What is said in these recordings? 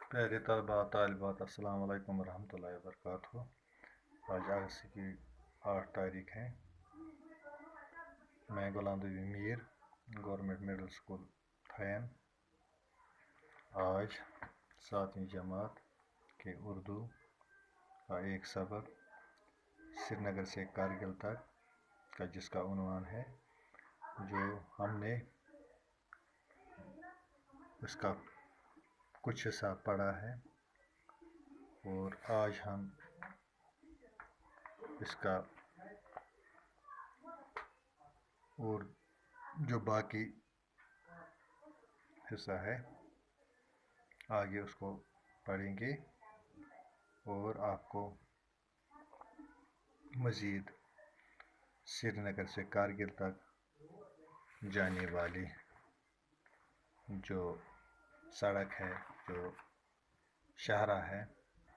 प्यारे तलबा तालिबात अस्सलाम वालेकुम रहमतुल्लाहि व बरकातहू। आज अगस्त की 8 तारीख है। मैं Ghulam Nabi Mir government middle school thane आज 7वीं जमात के उर्दू का एक सबक श्रीनगर से कारगिल तक का जिसका उन्वान है, जो हमने उसका कुछ हिस्सा पढ़ा है और आज हम इसका और जो बाकी हिस्सा है आगे उसको पढ़ेंगे और आपको मज़ीद श्रीनगर से कारगिल तक जाने वाली जो सड़क है, जो शाहरा है,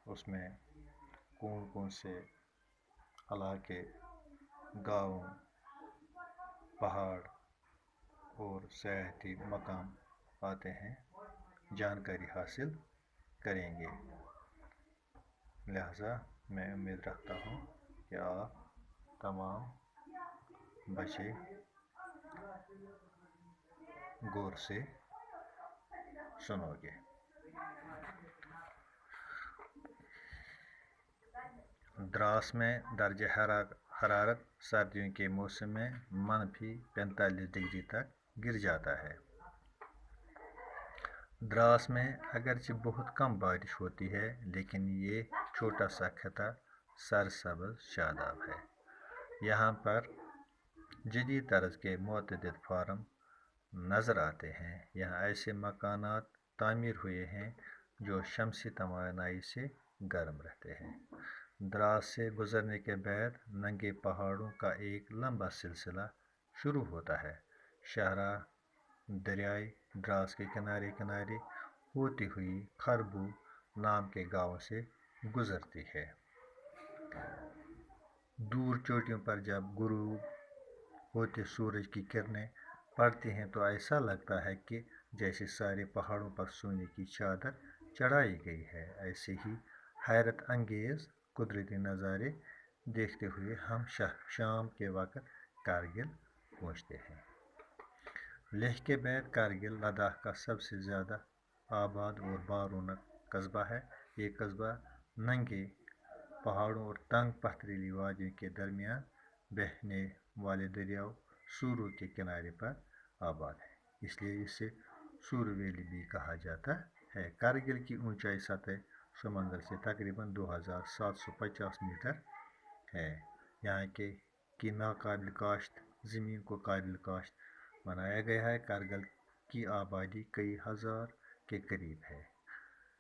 उसमें कौन कौन से इलाके, गाँव, पहाड़ और सयाहती मकाम आते हैं, जानकारी हासिल करेंगे। लिहाजा मैं उम्मीद रखता हूँ कि आप तमाम बच्चे गौर से सुनोगे। द्रास में दर्ज हरारत सर्दियों के मौसम में -45 डिग्री तक गिर जाता है। द्रास में अगरचे बहुत कम बारिश होती है, लेकिन ये छोटा सा खिता सरसब्ज़ शादाब है। यहाँ पर जदीद तर्ज के मुतअद्दिद फार्म नज़र आते हैं। यहाँ ऐसे मकानात तामीर हुए हैं जो शमसी तवानाई से गर्म रहते हैं। द्रास से गुजरने के बाद नंगे पहाड़ों का एक लंबा सिलसिला शुरू होता है। शाहरा दरियाए द्रास के किनारे किनारे होती हुई खरबू नाम के गांव से गुजरती है। दूर चोटियों पर जब गुरूब होते सूरज की किरणें पड़ती हैं तो ऐसा लगता है कि जैसे सारे पहाड़ों पर सोने की चादर चढ़ाई गई है। ऐसे ही हैरत अंगेज़ कुदरती नज़ारे देखते हुए हम शाम के वक़्त कारगिल पहुँचते हैं। लेह के बाद कारगिल लद्दाख का सबसे ज़्यादा आबाद और बारौनक कस्बा है। ये कस्बा नंगे पहाड़ों और तंग पथरीली वादियों के दरमियान बहने वाले दरियाओं सूरू के किनारे पर आबाद है, इसलिए इसे सूरू वैली भी कहा जाता है। कारगिल की ऊंचाई सतह समंदर से तकरीबन 2750 मीटर है। यहाँ की नाकाबिल काश्त ज़मीन को काबिल काश्त बनाया गया है। कारगिल की आबादी कई हज़ार के करीब है।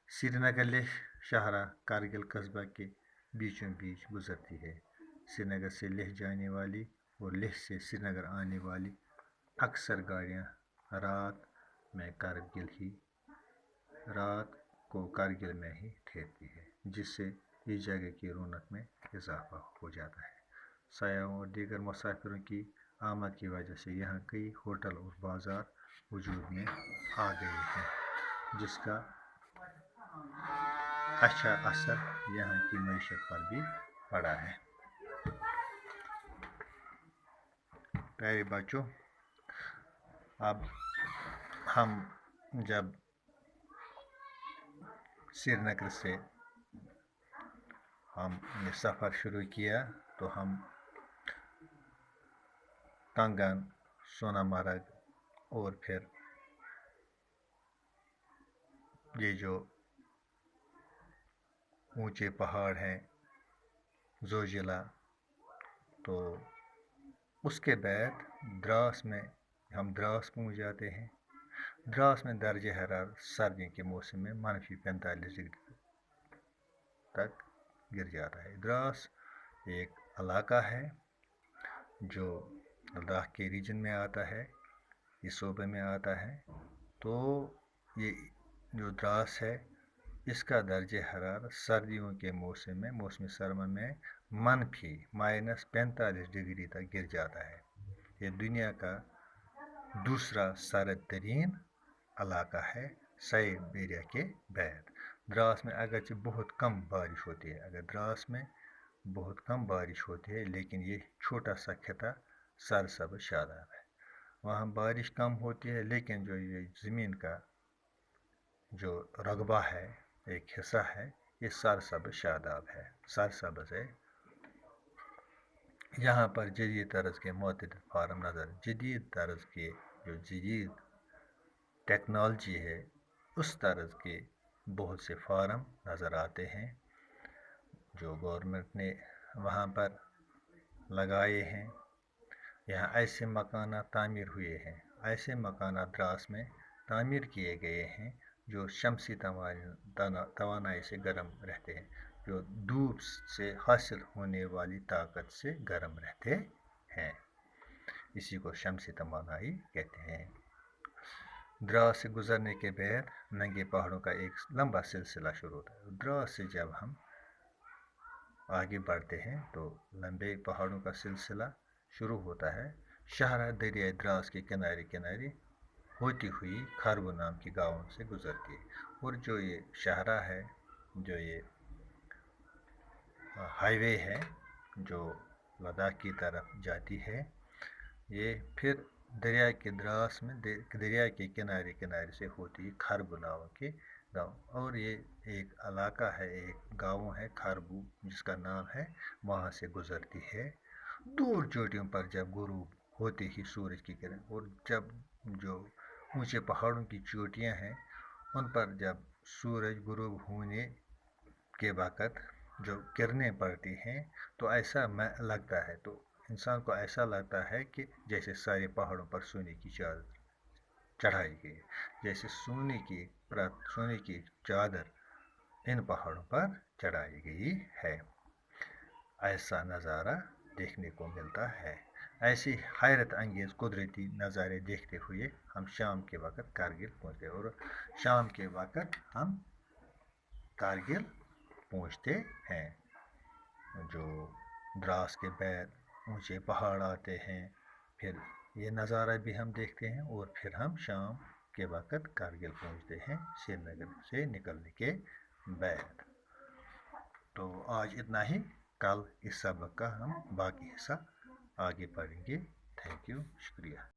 श्रीनगर लेह शाहरा कारगिल कस्बा के बीचों बीच गुजरती है। श्रीनगर से लेह जाने वाली और लेह से श्रीनगर आने वाली अक्सर गाड़ियाँ रात को कारगिल में ही ठहरती है, जिससे इस जगह की रौनक में इजाफा हो जाता है। सयाहों और दीगर मुसाफिरों की आमद की वजह से यहाँ कई होटल और बाज़ार वजूद में आ गए हैं, जिसका अच्छा असर यहाँ की मईशत पर भी पड़ा है। प्यारे बच्चों, अब हम जब श्रीनगर से हमने सफ़र शुरू किया तो हम कंगन, सोनामर्ग और फिर ये जो ऊंचे पहाड़ हैं जोजिला, तो उसके बाद द्रास में हम द्रास पहुंच जाते हैं। द्रास में दर्जे हरारत सर्दियों के मौसम में -45 डिग्री तक गिर जाता है। द्रास एक इलाका है जो लद्दाख के रीजन में आता है, इस सूबे में आता है। तो ये जो द्रास है, इसका दर्जे हरारत सर्दियों के मौसम सरमा में -45 डिग्री तक गिर जाता है। ये दुनिया का दूसरा सर्द तरीन इलाका है साइबेरिया के बाद। द्रास में अगरचे बहुत कम बारिश होती है, अगर द्रास में बहुत कम बारिश होती है, लेकिन ये छोटा सा खिता सरसब्ज शादाब है। वहाँ बारिश कम होती है, लेकिन जो ये ज़मीन का जो रकबा है, एक हिस्सा है, ये सरसब्ज शादाब है, सरसब्ज है। यहाँ पर जदीद तर्ज के मुतअद्दिद फार्म नज़र, जदीद तर्ज के जो जदीद टेक्नोलॉजी है, उस तर्ज के बहुत से फार्म नज़र आते हैं जो गवर्नमेंट ने वहाँ पर लगाए हैं। यहाँ ऐसे मकाना तामीर हुए हैं, ऐसे मकाना द्रास में तामीर किए गए हैं जो शमसी तवानाई से गर्म रहते हैं, जो धूप से हासिल होने वाली ताकत से गर्म रहते हैं। इसी को शमसी तवानाई कहते हैं। द्रास से गुजरने के बाद नंगे पहाड़ों का एक लंबा सिलसिला शुरू होता है। द्रास से जब हम आगे बढ़ते हैं तो लंबे पहाड़ों का सिलसिला शुरू होता है। शाहरा दरिया द्रास के किनारे किनारे होती हुई खारबू नाम की गाँव से गुजरती है, और जो ये शाहरा है, जो ये हाईवे है जो लद्दाख की तरफ जाती है, ये फिर दरिया के द्रास में दरिया के किनारे किनारे से होती है खारबू नाम के गाँव, और ये एक इलाका है, एक गाँव है खारबू जिसका नाम है, वहाँ से गुजरती है। दूर चोटियों पर जब गुरूब होते ही सूरज की किरण, और जब जो ऊंचे पहाड़ों की चोटियां हैं उन पर जब सूरज गुरूब होने के वक़्त जो किरणें पड़ती हैं तो ऐसा लगता है, तो इंसान को ऐसा लगता है कि जैसे सारे पहाड़ों पर सोने की चादर चढ़ाई गई, जैसे सोने की चादर इन पहाड़ों पर चढ़ाई गई है। ऐसा नज़ारा देखने को मिलता है। ऐसी हैरत अंगेज़ कुदरती नज़ारे देखते हुए हम शाम के वक़्त कारगिल पहुँचते, और शाम के वक़्त हम कारगिल पहुँचते हैं। जो द्रास के बाद ऊंचे पहाड़ आते हैं, फिर ये नज़ारा भी हम देखते हैं, और फिर हम शाम के वक़्त कारगिल पहुँचते हैं श्रीनगर से निकलने के बाद। तो आज इतना ही, कल इस सबक का हम बाकी हिस्सा आगे पढ़ेंगे। थैंक यू, शुक्रिया।